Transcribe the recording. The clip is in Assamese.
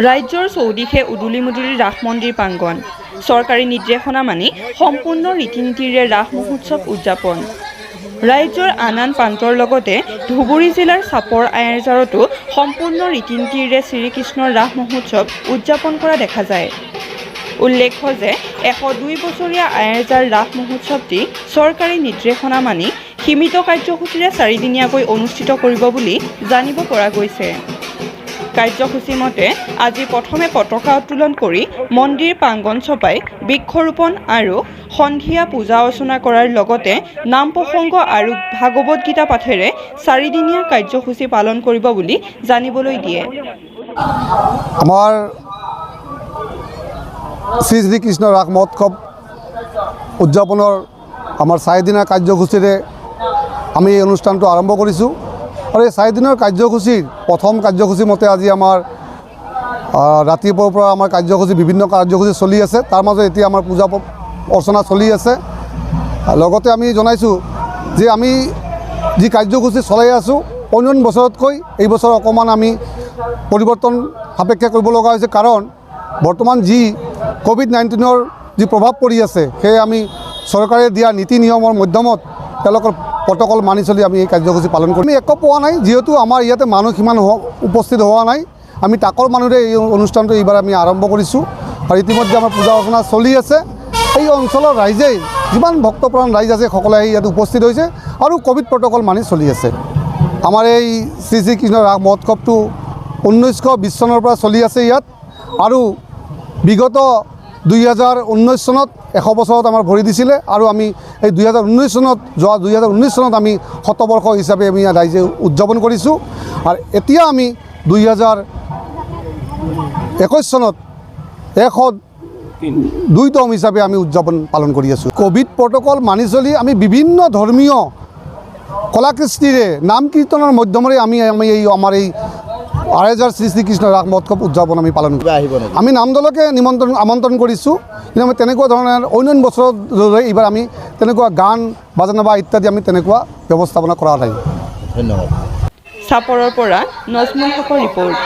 ৰাজ্যৰ চৌদিশে উদুলি মুদুলি ৰাস মন্দিৰ প্ৰাংগণ চৰকাৰী নিৰ্দেশনা মানি সম্পূৰ্ণ ৰীতি নীতিৰে ৰাস মহোৎসৱ উদযাপন ৰাজ্যৰ আন প্ৰান্তৰ লগতে ধুবুৰী জিলাৰ চাপৰ আয়েৰজাৰতো সম্পূৰ্ণ ৰীতি নীতিৰে শ্ৰীকৃষ্ণৰ ৰাস মহোৎসৱ উদযাপন কৰা দেখা যায়। উল্লেখ্য যে 102 বছৰীয়া আয়েৰজাৰ ৰাস মহোৎসৱটি চৰকাৰী নিৰ্দেশনা মানি সীমিত কাৰ্যসূচীৰে 4 দিনীয়াকৈ অনুষ্ঠিত কৰিব বুলি জানিব পৰা গৈছে। কাৰ্যসূচী মতে আজি প্ৰথমে পতাকা উত্তোলন কৰি মন্দিৰ প্ৰাংগণ চপাই বৃক্ষৰোপণ আৰু সন্ধিয়া পূজা অৰ্চনা কৰাৰ লগতে নাম প্ৰসংগ আৰু ভাগৱত গীতা পাঠেৰে 4 দিনীয়া কাৰ্যসূচী পালন কৰিব বুলি জানিবলৈ দিয়ে। আমাৰ শ্ৰী শ্ৰীকৃষ্ণ ৰাস মহোৎসৱ উদযাপনৰ আমাৰ 4 দিনৰ কাৰ্যসূচীৰে আমি এই অনুষ্ঠানটো আৰম্ভ কৰিছোঁ আৰু এই 4 দিনৰ কাৰ্যসূচীৰ প্ৰথম কাৰ্যসূচী মতে আজি আমাৰ ৰাতিপুৱাৰ পৰা আমাৰ কাৰ্যসূচী বিভিন্ন কাৰ্যসূচী চলি আছে। তাৰ মাজত এতিয়া আমাৰ পূজা অৰ্চনা চলি আছে। লগতে আমি জনাইছোঁ যে আমি যি কাৰ্যসূচী চলাই আছোঁ অন্য বছৰতকৈ এই বছৰ অকণমান আমি পৰিৱৰ্তন সাপেক্ষে কৰিব লগা হৈছে, কাৰণ বৰ্তমান যি কোভিড-19ৰ যি প্ৰভাৱ পৰি আছে সেয়ে আমি চৰকাৰে দিয়া নীতি নিয়মৰ মাধ্যমত তেওঁলোকৰ প্ৰট'কল মানি চলি আমি এই কাৰ্যসূচী পালন কৰিম। আমি একো পোৱা নাই, যিহেতু আমাৰ ইয়াতে মানুহ সিমান উপস্থিত হোৱা নাই, আমি তাকৰ মানুহৰে এই অনুষ্ঠানটো এইবাৰ আমি আৰম্ভ কৰিছোঁ আৰু ইতিমধ্যে আমাৰ পূজা অৰ্চনা চলি আছে। এই অঞ্চলৰ ৰাইজেই যিমান ভক্তপ্ৰাণ ৰাইজ আছে সকলোৱে ইয়াত উপস্থিত হৈছে আৰু কোভিড প্ৰট'কল মানি চলি আছে। আমাৰ এই শ্ৰী শ্ৰীকৃষ্ণ ৰাস মহোৎসৱটো 1920 চনৰ পৰা চলি আছে ইয়াত আৰু বিগত 2019 চনত 100 বছৰত আমাৰ ভৰি দিছিলে আৰু আমি এই 2019 চনত আমি শতবৰ্ষ হিচাপে আমি ৰাইজে উদযাপন কৰিছোঁ আৰু এতিয়া আমি 2021 চনত 102তম হিচাপে আমি উদযাপন পালন কৰি আছোঁ। কোভিড প্ৰট'কল মানি চলি আমি বিভিন্ন ধৰ্মীয় কলাকৃষ্টিৰে নাম কীৰ্তনৰ মাধ্যমেৰে আমাৰ এই আয়েৰজাৰ শ্ৰী শ্ৰীকৃষ্ণ ৰাস মহোৎসৱ উদযাপন আমি পালন কৰি আমি নামদলকে আমন্ত্ৰণ কৰিছোঁ, কিন্তু আমি তেনেকুৱা ধৰণৰ অন্য বছৰৰ দৰে এইবাৰ আমি তেনেকুৱা গান বাজনা বা ইত্যাদি আমি তেনেকুৱা ব্যৱস্থাপনা কৰা নাই। ধন্যবাদ। চাপৰৰ পৰা নজমুল হকৰ ৰিপৰ্ট।